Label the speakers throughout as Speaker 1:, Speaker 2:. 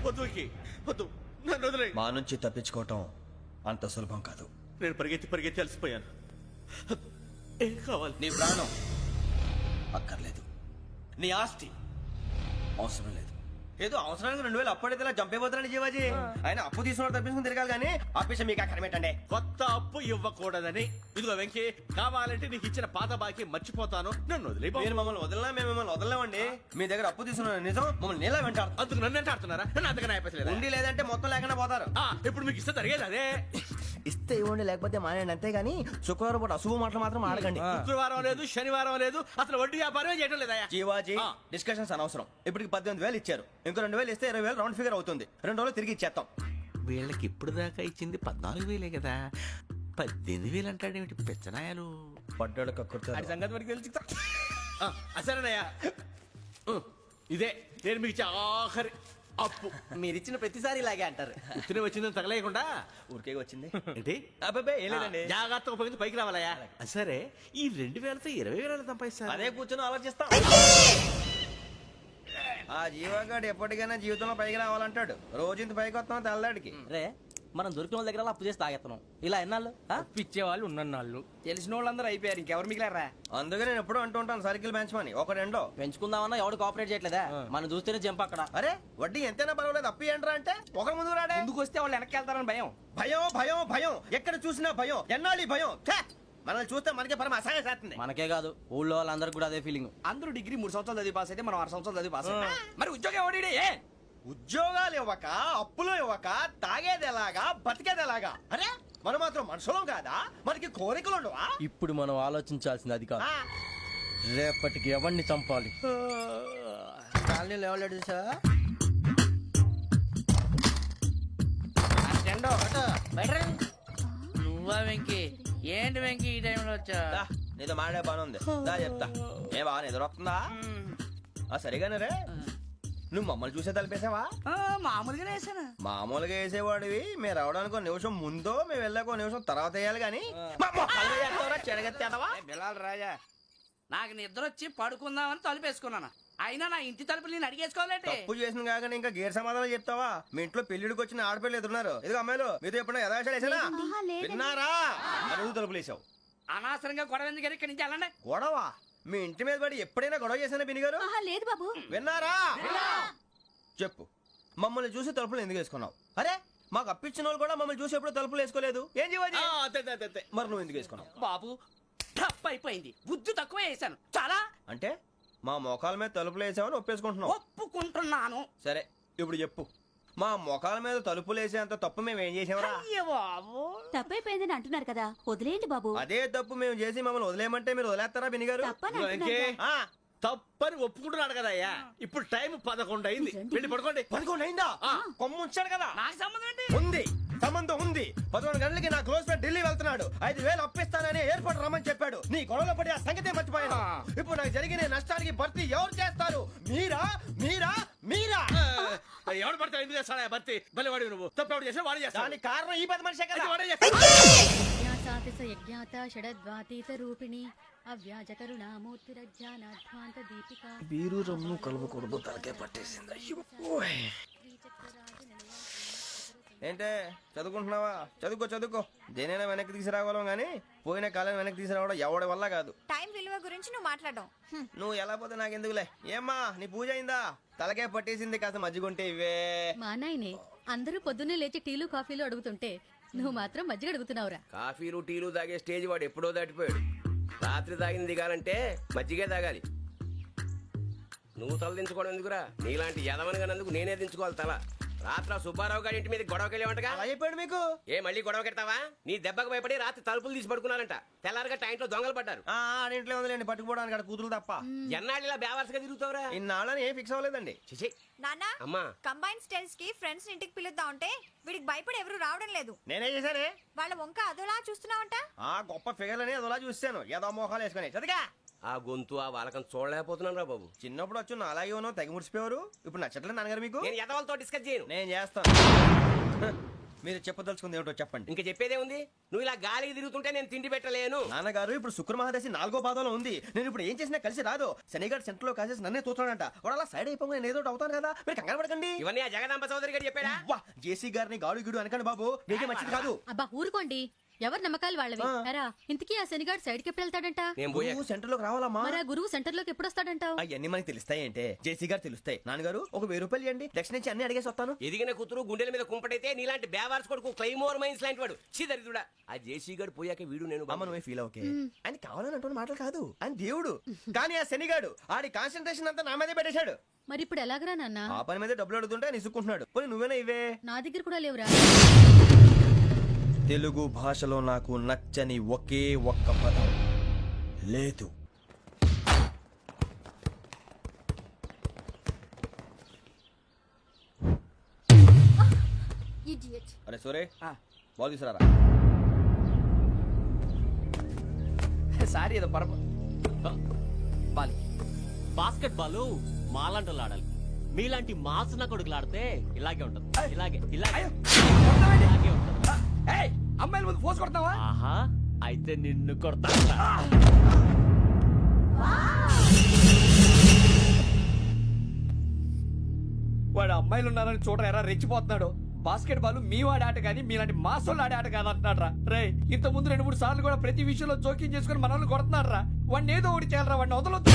Speaker 1: వద్దు వెంకీ, వద్దు, నన్ను వదిలేయ్.
Speaker 2: మా నుంచి తప్పించుకోవటం అంత సులభం కాదు.
Speaker 1: నేను పరిగెత్తి అలసిపోయాను. ఏం కావాలి?
Speaker 2: నీ ప్రాణం అక్కర్లేదు, నీ ఆస్తి అవసరం లేదు. ఏదో అవసరానికి 2000 అప్పుడైతే ఇలా చంపేపోతారని జీవాజీ. ఆయన అప్పు తీసుకున్న తప్పించుకుని తిరగాలి కానీ ఆపేసి మీకు అక్కడ పెట్టండి.
Speaker 1: కొత్త అప్పు ఇవ్వకూడదని. ఇదిగో వెంకీ, కావాలంటే నీకు ఇచ్చిన పాత బాకీ మర్చిపోతాను, నన్ను వదిలే.
Speaker 2: మీరు మమ్మల్ని వదలనా? మేము మిమ్మల్ని వదలలేమండి. మీ దగ్గర అప్పు తీసుకున్న నిజం మమ్మల్ని నీలా వెంటాడు.
Speaker 1: అందుకు నన్ను ఎంత ఆడుతున్నారా? నన్ను అంతగా నాయపసలేదు.
Speaker 2: ఉండి లేదంటే మొత్తం లేకుండా పోతారు.
Speaker 1: ఇప్పుడు మీకు ఇస్తే జరిగేది అదే.
Speaker 2: ఇస్తే ఇవ్వండి, లేకపోతే మానేయండి, అంతేగాని శుక్రవారం పూట అశుభ మాటలు మాత్రం ఆడకండి.
Speaker 1: శుక్రవారం లేదు, శనివారం లేదు, అసలు వడ్డీ వ్యాపారమే చేయడం లేదా?
Speaker 2: జీవాజీ, డిస్కషన్స్ అనవసరం. ఇప్పటికి 18,000 ఇచ్చారు, ఇంకో 2,000 ఇస్తే 20,000 రౌండ్ ఫిగర్ అవుతుంది. 2 రోజులు తిరిగి ఇచ్చేస్తాం.
Speaker 1: వీళ్ళకి ఇప్పుడు దాకా ఇచ్చింది 14,000 కదా, 18,000 అంటాడేమిటి పెచ్చనాయాలు?
Speaker 2: పడ్డాడు కక్కుర్తాడు.
Speaker 1: సంగతి వరకు తెలిసి సరేనయ్యా, ఇదే నేను మీకు ఇచ్చే ఆఖరి అప్పు.
Speaker 2: మీరిచ్చిన ప్రతిసారి ఇలాగే అంటారు.
Speaker 1: ఉత్తినే వచ్చిందని తగలేయకుండా
Speaker 2: ఊరికే వచ్చింది
Speaker 1: ఏంటి?
Speaker 2: అబ్బాబే ఏం లేదండి.
Speaker 1: జాగ్రత్తగా ఉపయోగించి పైకి రావాలయ్యా. సరే, ఈ 2,000తో 20,000 సంపాదిస్తారు.
Speaker 2: అదే కూర్చొని ఆలోచిస్తాం. ఆ జీవగాడు ఎప్పటికైనా జీవితంలో పైకి రావాలంటాడు. రోజు ఇంత పైకి వస్తాం తెల్లడికి.
Speaker 3: రే, మనం దొరికిన వాళ్ళ దగ్గర అప్పు చేసి తాగెత్తనం. ఇలా ఎన్నాళ్ళు
Speaker 4: పిచ్చేవాళ్ళు ఉన్నన్నాళ్ళు తెలిసిన వాళ్ళందరూ అయిపోయారు, ఇంకెవరు మిగిలారా?
Speaker 2: అందుకే నేను ఎప్పుడు అంటూ ఉంటాను, సర్కిల్ బెంచ్ మని ఒక రెండో
Speaker 3: పెంచుకుందామన్నా ఎవడు కోఆపరేట్ చేయట్లేదా? మనం చూస్తేనే జంప్ అక్కడ.
Speaker 2: అరే వడ్డీ ఎంతైనా పర్వాలేదు, అప్పు ఏంట్రా అంటే ఒక ముందు రాడే.
Speaker 4: ముందుకు వస్తే వాళ్ళు వెనక్కి వెళ్తారని భయం.
Speaker 2: భయం భయం భయం, ఎక్కడ చూసినా భయం. ఎన్నాళ్ళు ఈ భయం? మనల్ని చూస్తే మనకే పరమ అసహాయం చేస్తుంది.
Speaker 3: మనకే కాదు, ఊళ్ళో వాళ్ళందరికీ కూడా అదే ఫీలింగ్.
Speaker 4: అందరూ డిగ్రీ 3 సంవత్సరాలు చదివి పాస్ అయితే మనం 6 సంవత్సరాలు చదివి పాస్ అయ్యాం. మరి ఉద్యోగం ఎవడి?
Speaker 2: ఉద్యోగాలు ఇవ్వక, అప్పులు ఇవ్వక, తాగేది ఎలాగా, బతికేది ఎలాగా? అరే మనం మాత్రం మనుషులం కాదా? మనకి కోరికలు ఉండవా?
Speaker 3: ఇప్పుడు మనం ఆలోచించాల్సింది అది కాదు, రేపటికి ఎవరిని చంపాలి.
Speaker 4: కాలనీలో ఎవరు సార్?
Speaker 5: నువ్వా వెంకీ? ఏంటి వెంకీ ఈ టైంలో వచ్చా?
Speaker 2: నీతో మాడే పని ఉంది, దా చెప్తా. ఏ బాగా నిద్రొస్తుందా? సరిగానే రే, నువ్వు మమ్మల్ని చూసే తలిపేసావా?
Speaker 5: మామూలుగానే వేసాను.
Speaker 2: మామూలుగా వేసేవాడివి. మేము రావడానికి 1 నిమిషం ముందో, మేము వెళ్ళాక 1 నిమిషం తర్వాత వేయాలి కానీ
Speaker 4: బిలాల్ రాజా,
Speaker 5: నాకు నిద్ర వచ్చి పడుకుందామని తలుపేసుకున్నాను. అయినా నా ఇంటి తలుపులు నేను అడిగేసుకోవాలంటే
Speaker 2: తప్పు చేసిన కాక ఇంకా గేర్ సమాధానం చెప్తావా? మీ ఇంట్లో పెళ్లిడికి వచ్చిన ఆడపిల్లలు ఎదురున్నారు. ఇదిగో అమ్మాయిలు, మీతో ఎప్పుడైనా యథాశాలు వేసానా? విన్నారా? అడుగు తలుపులు వేసావు.
Speaker 5: అనవసరంగా గొడవ ఎందుకు? ఇక్కడి నుంచి వెళ్ళండి.
Speaker 2: గొడవ? మీ ఇంటి మీద పడి ఎప్పుడైనా గొడవ చేశానా బిని గారు?
Speaker 6: లేదు బాబు.
Speaker 2: విన్నారా? చెప్పు, మమ్మల్ని చూసి తలుపులు ఎందుకు వేసుకున్నావు? అరే మాకు అప్పించిన వాళ్ళు కూడా మమ్మల్ని చూసి ఎప్పుడు తలుపులు వేసుకోలేదు. ఏం చేయాలి? మరి నువ్వు ఎందుకు వేసుకున్నావు?
Speaker 5: బాబు టప్ అయిపోయింది, బుద్ధి తక్కువ వేసాను చాలా.
Speaker 2: అంటే మా మోకాల మీద తలుపులు వేసామని ఒప్పేసుకుంటున్నావు?
Speaker 5: ఒప్పుకుంటున్నాను.
Speaker 2: సరే ఇప్పుడు చెప్పు, మా మొఖాల మీద తలుపులు వేసేంత తప్పు మేము ఏం చేసామరా?
Speaker 5: బాబు
Speaker 6: తప్పైపోయిందని అంటున్నారు కదా, వదిలేయండి బాబు.
Speaker 2: అదే తప్పు మేము చేసి మమ్మల్ని వదిలేయమంటే మీరు వదిలేస్తారా బిని గారు?
Speaker 1: తప్పని ఒప్పుకుంటున్నాడు కదా అయ్యా. ఇప్పుడు టైం 11 అయింది, వెళ్ళి పడుకోండి.
Speaker 2: 11 అయిందా? కొమ్ము ఉంచాడు కదా.
Speaker 5: నాకు సంబంధం ఏంటి?
Speaker 2: ఉంది, సంబంధం ఉంది. 11 గంటలకి నా క్లోజ్ ఫ్రెండ్ ఢిల్లీ వెళ్తున్నాడు. 5,000 అప్పిస్తానని ఎయిర్పోర్ట్ రమ్మని చెప్పాడు. నీ గొడవలో పడి ఆ సంగతే మర్చిపోయాను. ఇప్పుడు నాకు జరిగిన నష్టానికి భర్తీ ఎవరు చేస్తారు? మీరా మీరా మీరా?
Speaker 1: ఎవడు పడితే ఎందుకు చేస్తాడా భర్తీ? మళ్ళీ వాడి నువ్వు తప్పు చేసా వాడు చేస్తా.
Speaker 2: దానికి కారణం ఈ 10 మనిషే కదా.
Speaker 3: బీరు రమ్ము కలవకూడదు, తలకే పట్టేసింది.
Speaker 2: ఏంటే చదువుకుంటున్నావా? చదువుకో చదువుకో. దేనైనా వెనక్కి తీసుకురావాలం గానీ పోయిన కాలం వెనక్కి తీసుకురావడం ఎవడి వల్ల కాదు.
Speaker 6: టైం విలువ గురించి నువ్వు మాట్లాడడం.
Speaker 2: నువ్వు ఎలా పోతే నాకెందుకులే. ఏమ్మా నీ పూజ అయిందా? తలకే పట్టేసింది, కాస్త మజ్జిగుంటే ఇవే.
Speaker 6: మా నాయనే అందరూ పొద్దున్నే లేచి టీలు కాఫీలు అడుగుతుంటే నువ్వు మాత్రం మజ్జిగ అడుగుతున్నావురా.
Speaker 7: కాఫీలు టీలు తాగే స్టేజ్ వాడు ఎప్పుడో దాటిపోయాడు. రాత్రి తాగింది దిగాలంటే మజ్జిగే తాగాలి. నువ్వు తల దించుకోవడం ఎందుకురా? నీలాంటి యదవనగానందుకు నేనే దించుకోవాలి తల. రాత్రి సుబ్బారావు గారి ఇంటి మీద గొడవకి వెళ్ళేవంటగా.
Speaker 2: అలా చెప్పాడు మీకు?
Speaker 7: ఏ మళ్ళీ గొడవ కెడతావా? నీ దెబ్బకు భయపడి రాత్రి తలుపులు తీసి పడుకున్నారంట. తెల్లారగా టైంట్లో దొంగలు పడ్డారు.
Speaker 2: ఆడింట్లో ఉందిలేండి, పట్టుకుపోవడానికి అక్కడ కూతురు తప్ప.
Speaker 7: ఎన్నాళ్ళు ఇలా బేవర్స్గా తిరుగుతావురా?
Speaker 2: ఇన్నాళ్ళని ఏం ఫిక్స్ అవ్వలేదండి.
Speaker 7: చిచి
Speaker 6: నాన్న,
Speaker 7: అమ్మా,
Speaker 6: కంబైన్ స్టైల్స్ కి ఫ్రెండ్స్ ఇంటికి పిలుద్దాం అంటే వీడికి భయపడి ఎవరు రావడం లేదు.
Speaker 2: నేనే చేశానే.
Speaker 6: వాళ్ళ వంక అదోలా చూస్తున్నావంట.
Speaker 2: ఆ గొప్ప ఫిగర్లని అదోలా చూస్తాను, ఏదో మోహాలు వేసుకుని. చదిగా
Speaker 7: ఆ గొంతు ఆ వాలకం చూడలేకపోతున్నాను రా బాబు.
Speaker 2: చిన్నప్పుడు వచ్చి నా అలాగే ఉన్నావు, తెగ ముడిచిపోయారు. ఇప్పుడు నచ్చట్లేదు నాన్నగారు మీకు?
Speaker 7: నేను యదవలతో డిస్కస్ చేయను.
Speaker 2: నేను చేస్తాను. మీరు చెప్పదలుచుకుంది ఏమిటో చెప్పండి.
Speaker 7: ఇంకా చెప్పేదే ఉంది. నువ్వు ఇలా గాలికి తిరుగుతుంటే నేను తిండి పెట్టలేను.
Speaker 2: నాన్నగారు ఇప్పుడు శుక్ర మహాదశి 4వ పాదంలో ఉంది. నేను ఇప్పుడు ఏం చేసినా కలిసి రాదు. శనిగారు సెంటర్ లో కాసేసి నన్నే చూస్తున్నాడంట. వాడు అలా సైడ్ అయిపోయి నేను ఏదో ఒకటి అవుతాను కదా, మీరు కంగారు పడకండి.
Speaker 7: ఇవన్నీ ఆ జగదాంబ చౌదరి గారు చెప్పాడా?
Speaker 2: జేసీ గారిని గాడు గిడు అనకండి బాబు, మీకే మంచిది కాదు.
Speaker 6: అబ్బా ఊరుకోండి, ఎవరి నమ్మకాలు వాళ్ళవి. ఎరా ఇంతకీ ఆ శనిగాడు సైడ్ కి ఎప్పుడు వెళ్తాడంట?
Speaker 7: నేను పోయా.
Speaker 2: నువ్వు సెంటర్ లోకి రావాలమ్మా.
Speaker 6: మరి ఆ గురువు సెంటర్ లోకి ఎప్పుడు వస్తాడంటావు?
Speaker 2: అవన్నీ మనకి తెలుస్తాయి అంటే జేసీ గారు తెలుస్తాయి. నాన్నగారు ఒక 1000 రూపాయలు ఇవ్వండి, దక్షిణ నుంచి అన్ని అడిగేసి వస్తాను.
Speaker 7: ఎదిగిన కూతురు గుండెల మీద కుంపటైతే నీలాంటి బేవార్స్ కొడుకు క్లైమోర్ మైన్స్ లాంటి వాడు చీదరిదుడా. ఆ జేసీ గారు పోయాక వీడు నేను
Speaker 2: అమ్మ నువ్వే ఫీల్ ఓకే. ఆయన కావాలని అంటున్న మాటలు కాదు, ఆయన దేవుడు. కానీ ఆ శనిగాడు ఆడి కాన్సన్ట్రేషన్ అంతా నా మీదే పెట్టేశాడు.
Speaker 6: మరి ఇప్పుడు ఎలాగరా నాన్న?
Speaker 2: ఆ పని మీద డబ్బులు అడుగుతుంటే ఆయన ఇసుక్కుంటున్నాడు. పోనీ నువ్వేనా ఇవే?
Speaker 6: నా దగ్గర కూడా లేవురా.
Speaker 2: తెలుగు భాషలో నాకు నచ్చని ఒకే ఒక్క పదం లేదు. అరే సోరే బాల్ తీసుకురారా.
Speaker 4: సారీ ఏదో పరప బాలి.
Speaker 8: బాస్కెట్ బాల్ మాలాంటి ఆడాలి. మీలాంటి మాసన కొడుకులు ఆడితే ఇలాగే ఉంటది. ఇలాగే ఇలాగే ఇలాగే ఉంటది.
Speaker 4: అమ్మాయిల ముందు ఫోర్స్ కొడతావా?
Speaker 8: ఆహా, అయితే నిన్ను కొడతా.
Speaker 4: వాడు అమ్మాయిలు ఉన్నారని చూడరా ఎరా రెచ్చిపోతున్నాడు. బాస్కెట్ బాల్ మీ వాడి ఆట కానీ మీలాంటి మాసోళ్ళు ఆడే ఆట కాదు అంటున్నాడు రా. రే ఇంత ముందు 2-3 సార్లు కూడా ప్రతి విషయంలో జోక్యం చేసుకుని మనల్ని కొడుతున్నాడు రా. వాడిని ఏదో ఒకటి చేయాలరా, వాడిని వదలొద్దు.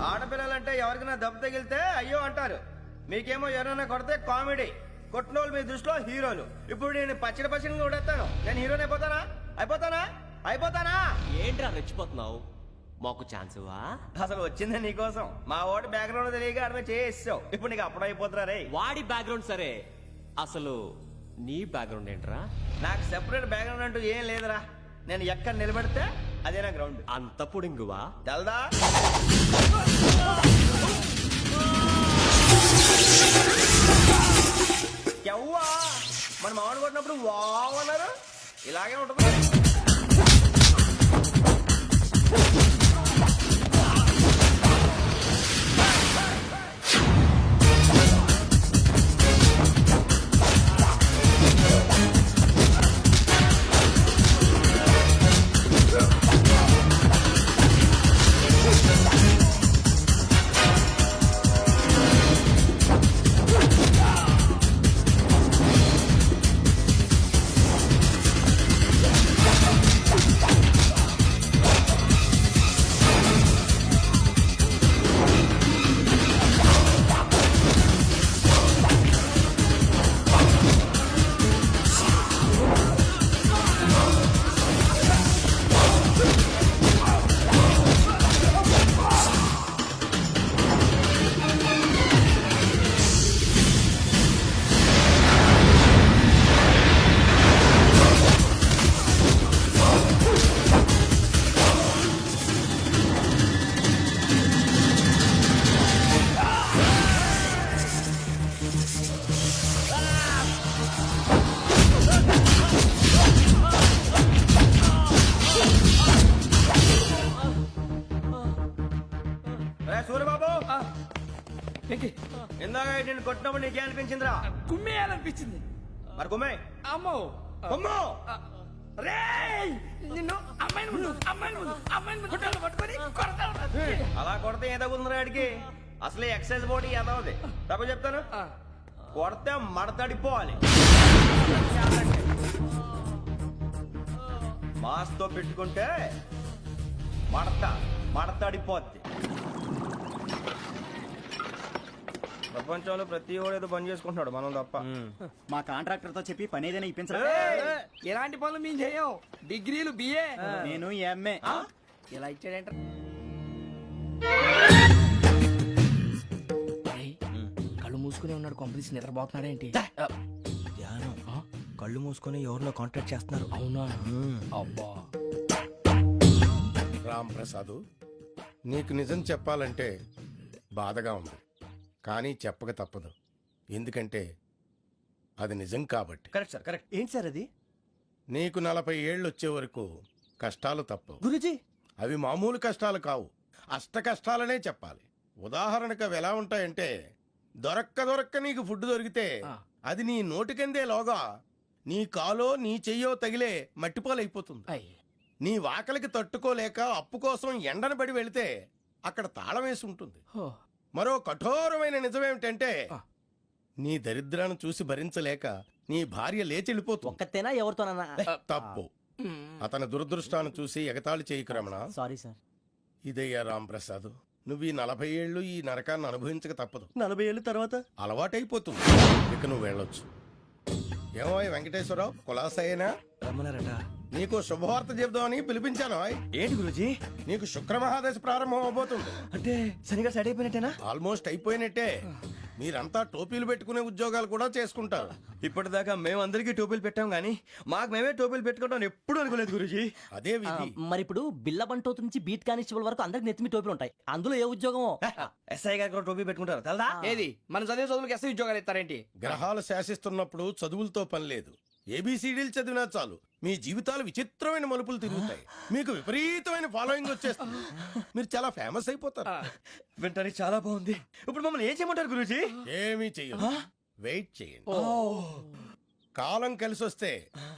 Speaker 2: ఆడపిల్లలంటే ఎవరికైనా దెబ్బ తగిలితే అయ్యో అంటారు, మీకేమో ఎవరైనా కొడితే కామెడీ. కొట్టినోళ్ళు మీ దృష్టిలో హీరోలు. ఇప్పుడు నేను పచ్చడి పచ్చడిగా కొడేస్తాను, నేను హీరోని అయిపోతానా? అయిపోతానా? అయిపోతానా?
Speaker 8: ఏంట్రా రెచ్చిపోతున్నావు? మాకు ఛాన్స్ ఇవ్వా?
Speaker 2: అసలు వచ్చిందే నీకోసం. మా ఓటు బ్యాక్గ్రౌండ్ తెలియక అర్థం చేసావు. ఇప్పుడు నీకు అప్పుడు అయిపోతున్నా రే.
Speaker 8: వాడి బ్యాక్గ్రౌండ్ సరే, అసలు నీ బ్యాక్గ్రౌండ్ ఏంట్రా?
Speaker 2: నాకు సెపరేట్ బ్యాక్గ్రౌండ్ అంటూ ఏం లేదురా. నేను ఎక్కడ నిలబెడితే అదే నా గ్రౌండ్.
Speaker 8: అంత పుడింగువా?
Speaker 2: తెల్దా? ఎవ్వా మన మామిడి కొట్టినప్పుడు వావ్ అన్నారు, ఇలాగే ఉంటుంది. సూర్యబాబు, ఇందాక నేను కొట్టినప్పుడు నీకే అనిపించిందిరా?
Speaker 4: కుమ్మేయాలనిపించింది.
Speaker 2: మరి గుమ్మే.
Speaker 4: అమ్మో
Speaker 2: అమ్మో
Speaker 4: రేయ్, నిన్ను అమ్మాయిని ముందు గుడ్డలు పట్టుకొని కొడతాను.
Speaker 2: అలా కొడితే ఏ తగ్గుతుందిరా ఆడికి? అసలే ఎక్సైజ్ బాడీ ఏదవుది. తప్పు చెప్తాను, కొడితే మడతడిపోవాలి. మాస్తో పెట్టుకుంటే మడతడిపోద్ది. ప్రపంచంలో ప్రతి వాడు ఏదో పని చేసుకుంటున్నాడు, మనం తప్ప.
Speaker 9: మా కాంట్రాక్టర్ తో చెప్పి పని ఏదైనా ఇప్పించరా?
Speaker 4: ఎలాంటి పనులు మేము చేయం. డిగ్రీలు బిఏ,
Speaker 9: నేను ఎంఏ.
Speaker 4: ఇలా ఇచ్చాడంట. కళ్ళు మూసుకునే ఉన్నాడు, కొంపదీసి నిద్రపోతున్నాడేంటి?
Speaker 2: ధ్యానం కళ్ళు మూసుకొని ఎవరినో కాంటాక్ట్ చేస్తున్నారు.
Speaker 4: అవునా? అబ్బా.
Speaker 10: రామ్ ప్రసాద్, నీకు నిజం చెప్పాలంటే బాధగా ఉంది, కానీ చెప్పక తప్పదు. ఎందుకంటే అది నిజం కాబట్టి.
Speaker 2: Correct sir, correct. ఏంటి సార్ అది?
Speaker 10: నీకు 40 ఏళ్ళు వచ్చే వరకు కష్టాలు తప్పవు.
Speaker 2: గురుజీ,
Speaker 10: అవి మామూలు కష్టాలు కావు, అష్ట కష్టాలనే చెప్పాలి. ఉదాహరణకు అవి ఎలా ఉంటాయంటే, దొరక్క నీకు ఫుడ్ దొరికితే అది నీ నోటికందే లోగా నీ కాలో నీ చెయ్యో తగిలే మట్టిపాలైపోతుంది. నీ వాకలికి తట్టుకోలేక అప్పు కోసం ఎండను పడి వెళితే అక్కడ తాళం వేసి ఉంటుంది. మరో కఠోరమైన నిజమేమిటంటే, నీ దరిద్రాన్ని చూసి భరించలేక నీ భార్య లేచి వెళ్ళిపోతుంది.
Speaker 3: ఒక్కతేనా ఎవరితోనన్నా?
Speaker 10: తప్పు. అతని దురదృష్టాన్ని చూసి ఎగతాళి చేయకు రమణ.
Speaker 3: Sorry sir.
Speaker 10: ఇదయ్యా రాంప్రసాద్, నువ్వు ఈ 40 ఏళ్ళు ఈ నరకాన్ని అనుభవించక తప్పదు.
Speaker 2: 40 ఏళ్ళ తర్వాత
Speaker 10: అలవాటైపోతుంది. ఇక నువ్వు వెళ్ళొచ్చు. ఏమో వెంకటేశ్వరరావు, కులాసైనా
Speaker 2: రమ్మన్నారట.
Speaker 10: నీకు శుభవార్త చెబుదామని పిలిపించాను.
Speaker 2: ఏంటి గురుజీ?
Speaker 10: నీకు శుక్రమహాదశ ప్రారంభం అవబోతుంది.
Speaker 2: అంటే సరిగా సెట్ అయిపోయినట్టేనా?
Speaker 10: ఆల్మోస్ట్ అయిపోయినట్టే. మీరంతా టోపీలు పెట్టుకునే ఉద్యోగాలు కూడా చేసుకుంటారు.
Speaker 2: ఇప్పటిదాకా మేమందరికీ టోపీలు పెట్టాం గానీ మాకు మేమే టోపీలు పెట్టుకుంటాం ఎప్పుడు అనుకోలేదు గురుజీ.
Speaker 10: అదే విధి.
Speaker 3: మరి ఇప్పుడు బిల్ల బంటోతు నుంచి బీట్ కానిస్టేబుల్ వరకు అందరికి నెత్తిమి టోపీలు ఉంటాయి. అందులో ఏ ఉద్యోగమో?
Speaker 2: ఎస్ఐ గారు కూడా టోపీ పెట్టుకుంటారు తెలదా?
Speaker 4: ఏది మన చదివే చదువులకు ఎస్ఐ ఉద్యోగాలు ఇస్తారేంటి?
Speaker 10: గ్రహాలు శాసిస్తున్నప్పుడు చదువులతో పని లేదు. ఏబిసిడీలు చదివినా చాలు మీ జీవితాలు విచిత్రమైన మలుపులు తిరుగుతాయి. మీకు విపరీతమైన ఫాలోయింగ్ వచ్చేస్తుంది. మీరు చాలా ఫేమస్ అయిపోతారు.
Speaker 2: వింటానికి చాలా బాగుంది. ఇప్పుడు మమ్మల్ని ఏం చేయమంటారు గురూజీ?
Speaker 10: ఏమీ చెయ్యదు, వెయిట్ చేయండి. కాలం కలిసి వస్తే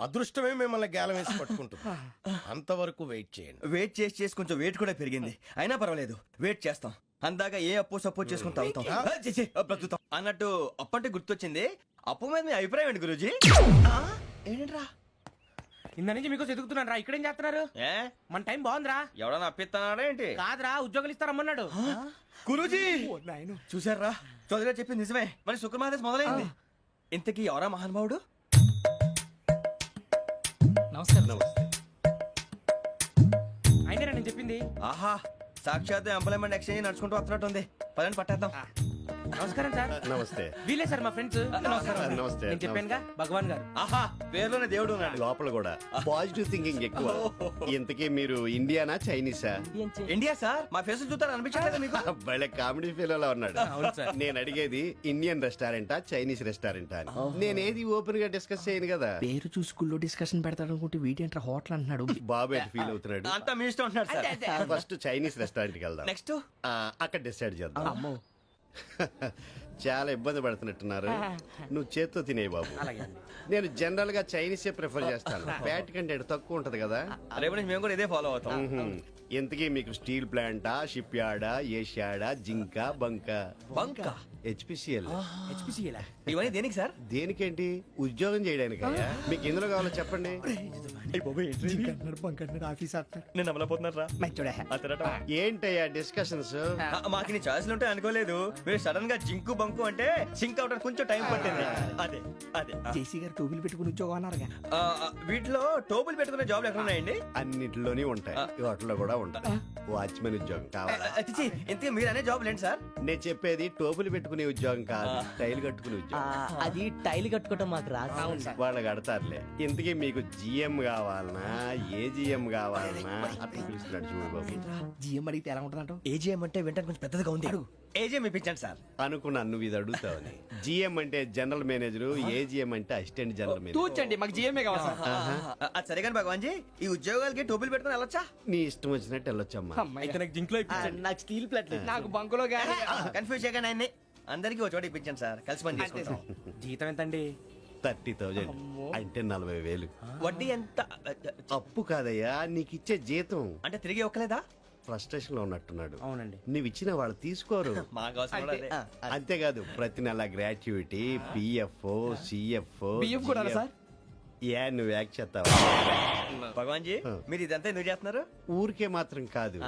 Speaker 10: అదృష్టమే మిమ్మల్ని గేలం వేసి పట్టుకుంటుంది. అంతవరకు వెయిట్ చేయండి.
Speaker 2: వెయిట్ చేసి కొంచెం వెయిట్ కూడా పెరిగింది. అయినా పర్వాలేదు, వెయిట్ చేస్తాం. అందాక ఏ అప్పు సపోర్ట్ చేసుకుని తాగుతాం, బ్రతుకుతాం అన్నట్టు. అప్పు అంటే గుర్తొచ్చింది. అప్పు మీద మీ అభిప్రాయం ఏంటి గురూజీ? ఏంటరా
Speaker 5: ఇంత నుంచి మీకు ఎదుగుతున్నాను రా. ఇక్కడేం చేస్తున్నారు? మన టైం బాగుందిరా.
Speaker 2: ఎవడన్నా అప్పిస్తున్నాడా ఏంటి?
Speaker 5: కాదురా, ఉద్యోగాలు ఇస్తారమ్మన్నాడు
Speaker 2: గురూజీ. చూసారా, చౌదరిగా చెప్పింది నిజమే. మరి శుక్రమాదేశ్ మొదలైంది. ఇంతకీ ఎవరా మహానుభావుడు?
Speaker 5: నమస్కారం. అయినా నేను చెప్పింది.
Speaker 2: ఆహా, సాక్షాత్ ఎంప్లాయ్మెంట్ ఎక్స్చేంజ్ నడుచుకుంటూ వస్తున్నట్టు ఉంది. పదండి పట్టేద్దాం.
Speaker 5: నమస్కారం సార్.
Speaker 10: నమస్తే.
Speaker 5: వీలే సార్ మా ఫ్రెండ్స్.
Speaker 10: నమస్తే.
Speaker 5: నేను చెప్పానుగా, భగవాన్ గారు.
Speaker 2: ఆహా, పేర్లోనే దేవుడు ఉన్నాడు.
Speaker 11: లోపల కూడా పాజిటివ్ థింకింగ్ ఎక్కువ. ఇంతకీ మీరు ఇండియానా చైనీసా?
Speaker 2: India sir. మా ఫేస్ చూస్తారు అనిపించలేదు మీకు?
Speaker 11: వాళ్ళ కామెడీ ఫీల్ ఉన్నాడు.
Speaker 5: అవును సార్.
Speaker 11: నేను అడిగేది ఇండియన్ రెస్టారెంటా చైనీస్ రెస్టారెంటా అని. నేనేది ఓపెన్ గా డిస్కస్ చేయను కదా.
Speaker 5: పేరు చూసుకుల్లో డిస్కషన్ పెడతాడు అనుకుంటే వీటేంట్రా హోటల్ అంటున్నాడు.
Speaker 11: బాబు ఎట్ ఫీల్ అవుతున్నాడు.
Speaker 2: అంతా మీ ఇష్టం ఉంటున్నాడు సార్.
Speaker 11: ఫస్ట్ చైనీస్ రెస్టారెంట్ కి వెళ్దాం.
Speaker 2: నెక్స్ట్
Speaker 11: అక్కడ డిసైడ్ చేద్దాం. చాలా ఇబ్బంది పడుతున్నట్టున్నారు. నువ్వు చేత్తో తినే బాబు. నేను జనరల్ గా చైనీసే ప్రిఫర్ చేస్తాను. ఫ్యాట్ కంటెంట్ తక్కువ ఉంటది కదా.
Speaker 2: రేపు నుంచి మేము కూడా ఇదే ఫాలో అవుతాం.
Speaker 11: ఇంతకీ మీకు స్టీల్ ప్లాంటా, షిప్ యార్డా, ఏషియాడా, జింక, బంకా?
Speaker 2: బంకా,
Speaker 11: హెచ్పిసిఎల్.
Speaker 2: ఇవన్నీ దేనికి సార్?
Speaker 11: దేనికేంటి? ఉద్యోగం చేయడానికి. మీకు ఎందులో కావాలో చెప్పండి.
Speaker 2: నేను అమలపోతున్నారా?
Speaker 11: ఏంటయ్యా డిస్కషన్స్?
Speaker 2: మాకు నీ ఛాయిస్లు ఉంటాయి అనుకోలేదు. మీరు సడన్ గా జింకు బంకు అంటే సింక్ అవడానికి కొంచెం టైం పట్టింది. అదే అదే
Speaker 5: జేసీ గారు టోపీలు పెట్టుకుని ఉద్యోగం అన్నారుగా.
Speaker 2: వీటిలో టోపులు పెట్టుకునే జాబ్లు ఎక్కడ ఉన్నాయండి?
Speaker 11: అన్నిటిలోనే ఉంటాయి, వాటిలో కూడా ఉంటాయి. వాచ్మెన్ ఉద్యోగం కావాలా?
Speaker 2: ఇంతకీ మీరు అనే జాబ్ ఏంటి సార్?
Speaker 11: నేను చెప్పేది టోపులు పెట్టుకునే ఉద్యోగం కాదు, టైల్ కట్టుకునే ఉద్యోగం.
Speaker 3: అది టైల్ కట్టుకోవటం మాకు రాదు.
Speaker 11: వాళ్ళు కడతారులే. ఇంతకీ మీకు జిఎం కావాలనా, ఏ జిఎం కావాలనా? అట్లా పిలుస్తున్నాడు చూడు బాబు.
Speaker 5: జిఎం అడిగితే ఎలా ఉంటుందంట?
Speaker 2: ఏజీఎం అంటే వింటానికి కొంచెం పెద్దదిగా ఉంది. ఏజీఎం ఇప్పించండి సార్.
Speaker 11: అనుకున్నాను నువ్వు ఇది అడుగుతావని. జిఎం అంటే జనరల్ మేనేజర్, ఏజిఎం అంటే అసిస్టెంట్ జనరల్ మేనేజర్.
Speaker 4: తూచండి, మాకు జిఎంఏ కావాలి సార్.
Speaker 2: అది సరే కానీ భగవాన్ జీ, ఈ ఉద్యోగాలకి టోపులు పెట్టుకుని వెళ్ళొచ్చా?
Speaker 11: నీ ఇష్టం వచ్చినట్టు వెళ్ళొచ్చమ్మా.
Speaker 4: అయితే నాకు జింక్ లో
Speaker 3: నాకు స్టీల్ ప్లేట్
Speaker 4: నాకు బంకులో గానీ.
Speaker 2: కన్ఫ్యూజ్ చేయగానే ఆయన్ని అందరికీ ఒక చోట ఇప్పించండి సార్. కలిసి పని చేసుకుంటాం.
Speaker 5: జీతం ఎంతండి?
Speaker 11: 30,000 అంటే 40,000.
Speaker 2: వడ్డీ ఎంత?
Speaker 11: అప్పు కాదయ్యా, నీకు ఇచ్చే జీతం.
Speaker 2: అంటే తిరిగి ఒక్కలేదా?
Speaker 11: ఫ్రస్ట్రేషన్ లో ఉన్నట్టున్నాడు.
Speaker 5: అవునండి.
Speaker 11: నువ్వు ఇచ్చిన వాళ్ళు తీసుకోరు.
Speaker 2: మాకు అవసరం కూడా అదే.
Speaker 11: అంతేకాదు ప్రతి నెల గ్రాట్యుటీ, పిఎఫ్, సిఎఫ్.
Speaker 4: బియ్యం కూడా సార్?
Speaker 11: ఏ నువ్వు యాక్ట్ చేస్తావా?
Speaker 2: భగవాన్ జీ, మీరు ఇదంతా ఎందుకు చేస్తున్నారు?
Speaker 11: ఊరికే మాత్రం కాదు,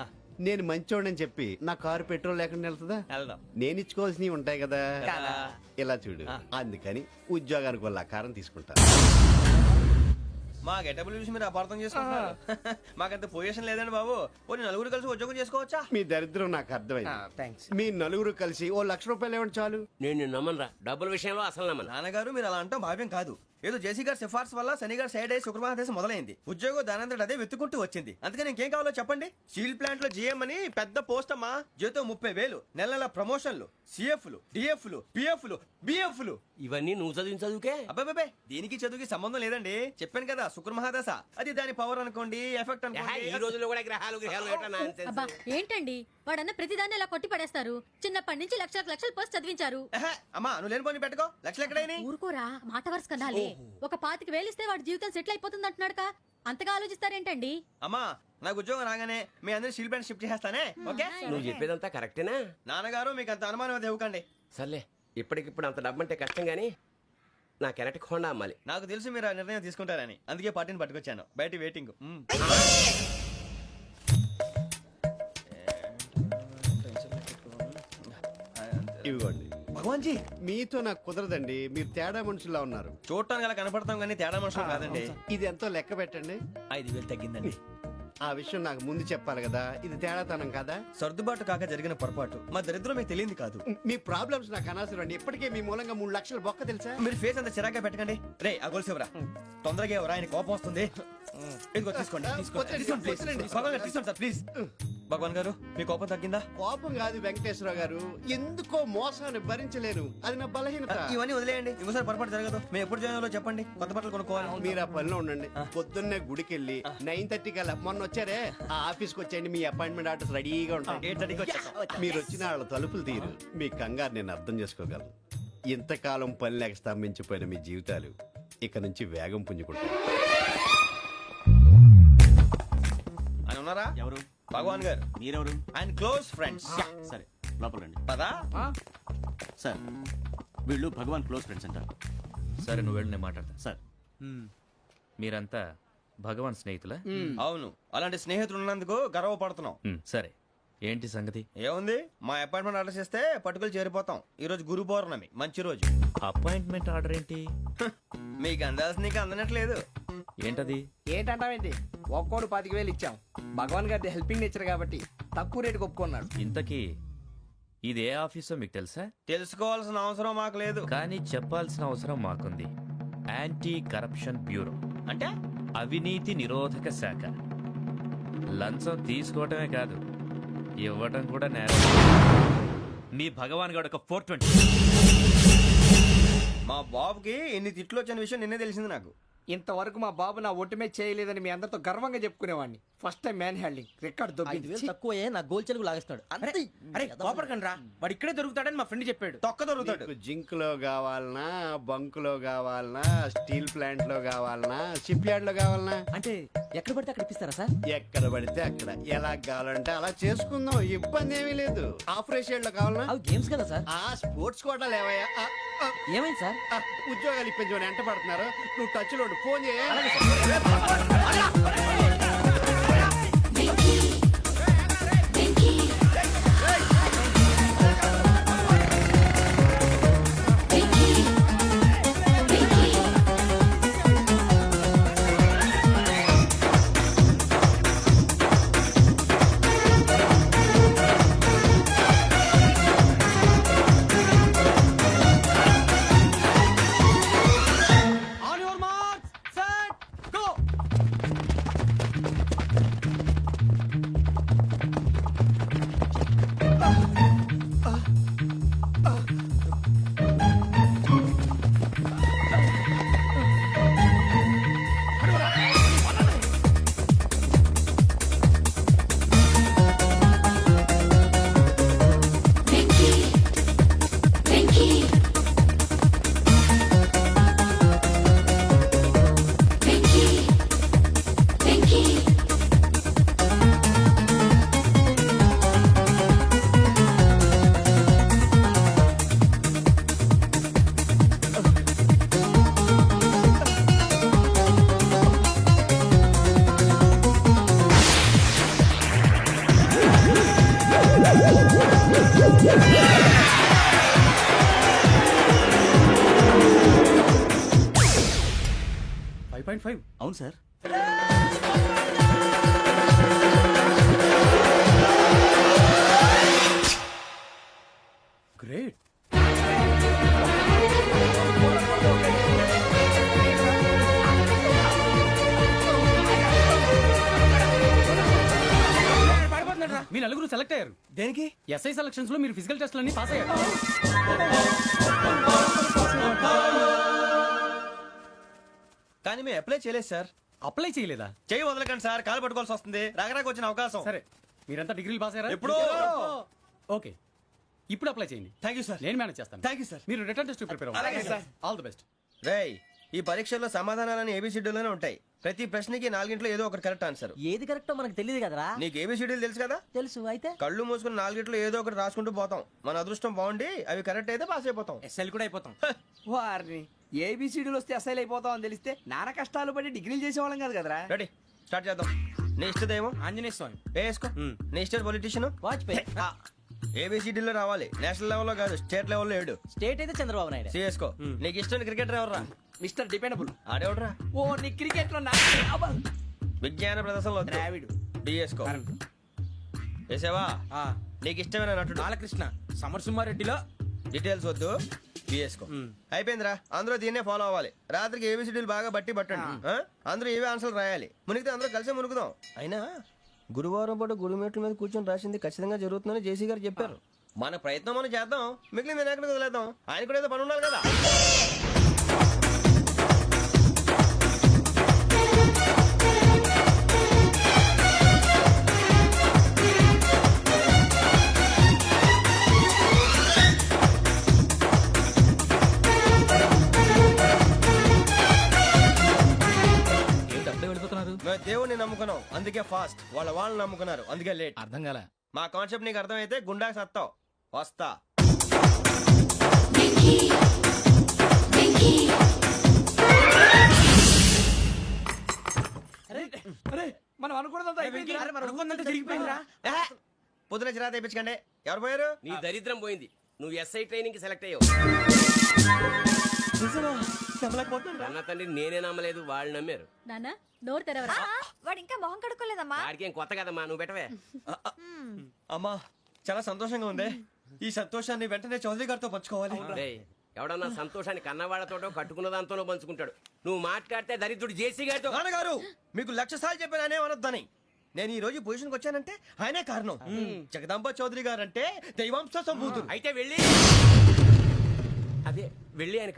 Speaker 11: నేను మంచోడని చెప్పి నా కారు పెట్రోల్ లేకుండా వెళ్తుందా?
Speaker 2: వెళ్దాం.
Speaker 11: నేను ఇచ్చుకోవాల్సినవి ఉంటాయి కదా.
Speaker 2: కదా.
Speaker 11: ఇలా చూడు, అందుకని ఉద్యోగానికి వాళ్ళ ఆకారం తీసుకుంటా.
Speaker 2: మా గెటబుల్ చూసి మీరు అపార్థం చేసుకుంటున్నారు. మాకంత పొజిషన్ లేదండి బాబు. పోనీ నలుగురు కలిసి ఉద్యోగం చేసుకోవచ్చా?
Speaker 11: మీ దరిద్రం నాకు అర్థమైంది.
Speaker 5: థ్యాంక్స్.
Speaker 11: మీ నలుగురు కలిసి ఓ 1,00,000 రూపాయలు ఇవ్వండి చాలు.
Speaker 7: నేను నమ్మనరా, డబ్బుల విషయంలో అసలు నమ్మను.
Speaker 2: నాన్నగారు, మీరు అలా అంటాం భావ్యం కాదు. ఏదో జేసీ గారి సిఫార్సు వల్ల శని గారు సైడ్ అయ్యి శుక్రమహాదేశం మొదలైంది. ఉద్యోగం దానంతటి అదే వెతుకుంటూ వచ్చింది. అందుకని ఇంకేం కావాలో చెప్పండి. స్టీల్ ప్లాంట్ లో జీఎం అని పెద్ద పోస్ట్ అమ్మా. జీతం 30,000, నెల నెల ప్రమోషన్లు, సిఎఫ్లు, డిఎఫ్లు, పిఎఫ్లు, బిఎఫ్లు.
Speaker 7: ఇవన్నీ నువ్వు చదివిన చదువుకే.
Speaker 2: అబ్బాబే దీనికి చదువుకి సంబంధం లేదండి. చెప్పాను కదా శుక్రమహాదశ. అది దాని పవర్ అనుకోండి, ఎఫెక్ట్
Speaker 7: ఈ
Speaker 2: అనుకోండి.
Speaker 7: రోజుల్లో కూడా గ్రహాలు ఏటా nonsense?
Speaker 6: అబ్బా ఏంటండి వాడన్న ప్రతిదాన్ని ఇలా కొట్టి పడేస్తారు. చిన్నప్పటి నుంచి లక్షలకు లక్షలు పోస్ట్ చదివించారు.
Speaker 2: అమ్మా నువ్వు లేని పోనీ పెట్టుకో. లక్షలు ఎక్కడైనా
Speaker 6: ఊరుకోరా, మాట వరుస కనాలే. ఒక 25,000 ఇస్తే వాడి జీవితం సెటిల్ అయిపోతుంది అంటున్నాడుగా. అంతగా ఆలోచిస్తారేంటండి?
Speaker 2: అమ్మా నాకు ఉద్యోగం రాగానే మీ అందరూ స్టీల్ ప్లాంట్ షిఫ్ట్ చేస్తానే. ఓకే
Speaker 7: నువ్వు చెప్పేదంతా కరెక్టేనా?
Speaker 2: నాన్నగారు మీకు అంత అనుమానం అది ఇవ్వకండి.
Speaker 7: సర్లే, ఇప్పటికిప్పుడు అంత డబ్బు అంటే కష్టం గానీ నా కెనటిక్ హోండా అమ్మాలి.
Speaker 2: నాకు తెలుసు మీరు ఆ నిర్ణయం తీసుకుంటారని, అందుకే పార్టీని పట్టుకొచ్చాను. బయట వెయిటింగ్.
Speaker 11: ఇవ్వండి.
Speaker 2: భగవాన్ జీ
Speaker 11: మీతో నాకు కుదరదండి, మీరు తేడా మనుషుల్లా ఉన్నారు.
Speaker 2: చూడటానికి అలా కనపడతాం కానీ తేడా మనుషులు కాదండి.
Speaker 11: ఇది ఎంతో లెక్క పెట్టండి.
Speaker 2: 5,000 తగ్గిందండి.
Speaker 11: ఆ విషయం నాకు ముందు చెప్పాలి కదా, ఇది తేడాతనం కదా.
Speaker 2: సర్దుబాటు కాక జరిగిన పొరపాటు. మా దరిద్రం మీకు తెలియంది కాదు.
Speaker 11: మీ ప్రాబ్లమ్స్ నాకు అనవసరం అండి. ఇప్పటికే మీ మూలంగా 3 లక్షల బొక్క తెలుసా.
Speaker 2: మీరు ఫేస్ అంత చిరాగ్గా పెట్టకండి. రే ఆ గొలుసేవరా, తొందరగా ఎవరా, ఆయన కోపం వస్తుంది. ఇదిగో తీసుకోండి. తీసుకోండి ప్లీజ్. భగవాన్ గారు తీసుకోండి సార్ ప్లీజ్. భగవాన్ గారు మీ కోపం తగ్గిందా?
Speaker 11: కోపం కాదు వెంకటేశ్వర గారు, ఎందుకో మోసాన్ని భరించలేను, అది నా బలహీనత.
Speaker 2: ఇవన్నీ వదిలేయండి, ఇంకోసారి పొరపాటు జరగదు. మేము ఎప్పుడు జాయిన్ అవ్వాలో చెప్పండి, కొత్త బట్టలు కొనుక్కోవాలి.
Speaker 11: మీరు ఆ పనిలో ఉండండి. పొద్దున్నే గుడికి వెళ్ళి 9:30 కల్లా, మొన్న వచ్చారే ఆ ఆఫీస్కి వచ్చేయండి. మీ అపాయింట్మెంట్ ఆర్డర్స్ రెడీగా ఉంటాయి.
Speaker 2: 8:30కి వచ్చేస్తాం.
Speaker 11: మీరు వచ్చిన వాళ్ళ తలుపులు తీరు. మీ కంగారు నేను అర్థం చేసుకోగలను. ఇంతకాలం పని లేక స్తంభించిపోయిన మీ జీవితాలు ఇక నుంచి వేగం పుంజుకుంటాయి.
Speaker 2: ఆయన ఉన్నారా?
Speaker 8: ఎవరు?
Speaker 2: భగవాన్ గారు.
Speaker 8: మీరెవరు?
Speaker 2: ఆయన క్లోజ్ ఫ్రెండ్స్.
Speaker 8: సరే లోపల రండి.
Speaker 2: పదా
Speaker 8: సార్ వీళ్ళు భగవాన్ క్లోజ్ ఫ్రెండ్స్ అంటారు.
Speaker 12: సరే నువ్వు వెళ్ళి నేను మాట్లాడతా.
Speaker 8: సార్
Speaker 12: మీరంతా భగవాన్ స్నేహితులా?
Speaker 2: అవును, అలాంటి స్నేహితులు ఉన్నందుకు గర్వపడుతున్నాం.
Speaker 12: సరే ఏంటి సంగతి?
Speaker 2: ఏముంది, మా అపాయింట్మెంట్ ఆర్డర్ చేస్తే పట్టుకులు చేరిపోతాం. ఈ రోజు గురు పౌర్ణమి, మంచి రోజు.
Speaker 12: అపాయింట్మెంట్ ఆర్డర్ ఏంటి?
Speaker 2: మీకు అందాల్సిన నీకు అందనట్లేదు.
Speaker 12: ఏంటది?
Speaker 4: ఏంటంటావేంటి? ఒక్కోడు 25,000 ఇచ్చాం. భగవాన్ గారి హెల్పింగ్ నేచర్ కాబట్టి తక్కువ రేటుకి ఒప్పుకున్నాడు.
Speaker 12: ఇంతకీ ఇది ఏ ఆఫీసో మీకు తెలుసా?
Speaker 2: తెలుసుకోవాల్సిన అవసరం మాకు లేదు,
Speaker 12: కానీ చెప్పాల్సిన అవసరం మాకుంది. యాంటీ కరప్షన్ బ్యూరో
Speaker 2: అంటే
Speaker 12: అవినీతి నిరోధక శాఖ. లంచం తీసుకోవటమే కాదు, ఇవ్వటం కూడా నేరం. మీ భగవాన్ గారు ఒక 420.
Speaker 2: మా బాబుకి ఎన్ని తిట్లు వచ్చిన విషయం నిన్నే తెలిసింది నాకు.
Speaker 4: ఇంతవరకు మా బాబు నా ఒట్టుమే చేయలేదని మీ అందరితో గర్వంగా చెప్పుకునేవాడిని. First time man handing record
Speaker 3: 5,000 తక్కువ నా గోల్ చెలుగు లాగేస్తాడు.
Speaker 2: అరే కోపడకండి రా, వాడు ఇక్కడే దొరుకుతాడని మా ఫ్రెండ్ చెప్పాడు. తొక్క దొరుకుతాడు.
Speaker 11: మీకు జింక్ లో కావాలనా, బంక్ లో కావాలనా, స్టీల్ ప్లాంట్ లో కావాలనా, షిప్ యార్డ్ లో కావాలనా?
Speaker 3: అంటే ఎక్కడ పడితే అక్కడ ఇప్పిస్తారా సార్?
Speaker 11: ఎక్కడ పడితే అక్కడ, ఎలా కావాలంటే అలా చేసుకుందాం, ఇబ్బంది ఏమీ లేదు. ఆపరేషన్ లో కావాలనా?
Speaker 3: అవి గేమ్స్ కదా సార్.
Speaker 11: ఆ స్పోర్ట్స్ కోటా లేవయ్యా.
Speaker 3: ఏమైంది సార్?
Speaker 11: ఉద్యోగాలు ఇప్పించమని ఎంట పడుతున్నారు. నువ్వు టచ్ లో ఫోన్ చేయ.
Speaker 8: అవును సార్.
Speaker 2: గ్రేట్. దేనికి?
Speaker 4: ఎస్ఐ సెలక్షన్స్ లో మీరు ఫిజికల్ టెస్ట్ అన్ని పాస్ అయ్యారు.
Speaker 2: కానీ మేము అప్లై చేయలేదు సార్.
Speaker 4: అప్లై చేయలేదా?
Speaker 2: చేయి వదలకండి సార్, కాలు పట్టుకోవాల్సి వస్తుంది. రాగరాకు వచ్చిన అవకాశం.
Speaker 4: సరే, మీరంతా డిగ్రీలు పాస్ అయ్యారా?
Speaker 2: ఎప్పుడో.
Speaker 4: ఓకే, ఇప్పుడు అప్లై చేయండి.
Speaker 2: Thank you sir.
Speaker 4: నేను మేనేజ్ చేస్తాను.
Speaker 2: Thank you sir.
Speaker 4: మీరు రిటర్న్ టెస్ట్ ప్రిపేర్
Speaker 2: అలాగే సార్.
Speaker 4: All the best.
Speaker 2: రేయ్, ఈ పరీక్షల్లో సమాధానాలని ఏబిసిడీలోనే ఉంటాయి. ప్రతి ప్రశ్నకి 4 ఏదో ఒకటి కరెక్ట్ ఆన్సర్.
Speaker 3: ఏది కరెక్టో మనకు తెలియదు కదరా.
Speaker 2: నీకు ఏబిసిడీలు తెలుసు కదా?
Speaker 3: తెలుసు. అయితే
Speaker 2: కళ్ళు మూసుకుని 4 ఏదో ఒకటి రాసుకుంటూ పోతాం. మన అదృష్టం బాగుండి అవి కరెక్ట్ అయితే పాస్ అయిపోతాం.
Speaker 4: ఎస్ఎల్ కూడా అయిపోతాం.
Speaker 5: వారిని ఏబిసిడీలు వస్తే అసైల్ అయిపోతాం అని తెలిస్తే నాన్న కష్టాలు పడి డిగ్రీలు చేసేవాళ్ళం కాదు కదరా.
Speaker 2: రెడీ, స్టార్ట్ చేద్దాం. నీ ఇష్టదేమో
Speaker 4: ఆంజనేయ స్వామి.
Speaker 2: వేసుకో. నీ ఇష్ట పొలిటీషియన్
Speaker 3: వాజ్పేయి.
Speaker 2: ఏబిసిడీలో రావాలి. నేషనల్ లెవెల్లో కాదు, స్టేట్ లెవెల్లో 7.
Speaker 3: స్టేట్ అయితే చంద్రబాబు నాయుడు.
Speaker 2: సిఎస్కో. నీకు ఇష్టం క్రికెటర్ ఎవర్రా?
Speaker 5: Mister dependable.
Speaker 2: ఆడేవడరా?
Speaker 5: ఓ నీ క్రికెట్ లో
Speaker 2: విజ్ఞాన ప్రదర్శనలో
Speaker 5: ద్రావిడు.
Speaker 2: డిఎస్కో. వేసావా? నీకు ఇష్టమైన నటుడు?
Speaker 4: బాలకృష్ణ. సమర్సింహారెడ్డిలో
Speaker 2: డీటెయిల్స్ వద్దు, బిఎస్కో. అయిపోయిందిరా. అందరూ దీన్నే ఫాలో అవ్వాలి. రాత్రికి ఏబిసిడీలు బాగా బట్టి పట్టండి. అందరూ ఏవే ఆన్సర్లు రాయాలి. మునిగితే అందరూ కలిసి మునుగుదాం. అయినా గురువారం పాటు గురుమేట్ల మీద కూర్చొని రాసింది ఖచ్చితంగా జరుగుతుందని జేసీ గారు చెప్పారు. మన ప్రయత్నం మనం చేద్దాం, మిగిలింది ఎక్కడికి వదిలేద్దాం. ఆయన కూడా ఏదో పని ఉండాలి కదా. మేము దేవుడిని నమ్ముకున్నాం, అందుకే ఫాస్ట్. వాళ్ళని నమ్ముకున్నారు, అందుకే లేట్.
Speaker 4: అర్థం కాలే.
Speaker 2: మా కాన్సెప్ట్ నీకు అర్థమైతే గుండాకి సత్తావు. వస్తా.
Speaker 5: అరే మనం అనుకున్నదంతా అయిపోయింది.
Speaker 4: జరిగిపోయిందిరా.
Speaker 2: పొద్దున చిరా తెప్పించకండి. ఎవరు పోయారు?
Speaker 7: నీ దరిద్రం పోయింది. నువ్వు ఎస్ఐ ట్రైనింగ్ కి సెలెక్ట్ అయ్యావు. అన్న తండ్రి నేనే నమ్మలేదు, వాళ్ళు నమ్మారు.
Speaker 6: నాన్న నోరు తెరవరా.
Speaker 13: వాడు ఇంకా మొహం కడుక్కోలేదమ్మా.
Speaker 7: వాడికి ఏం కొత్త కదమ్మా, నువ్వు పెట్టవే.
Speaker 2: అమ్మా, చాలా సంతోషంగా ఉంది. ఈ సంతోషాన్ని వెంటనే చౌదరి గారితో పంచుకోవాలి.
Speaker 7: రేయ్, ఎవడన్నా సంతోషాన్ని కన్నవాళ్లతోటో కట్టుకున్న దాంతోనో పంచుకుంటాడు. నువ్వు మాట్లాడితే దరిద్రుడు జేసీ గారితో.
Speaker 2: నాన్నగారు, మీకు 1,00,000 సార్లు చెప్పానే అనొద్దని. నేను ఈ రోజు పొజిషన్కి వచ్చానంటే ఆయనే కారణం. జగదాంబ చౌదరి గారు అంటే దైవాంశ సంభూతుడు.
Speaker 7: అయితే వెళ్ళి అదే వెళ్ళి ఆయన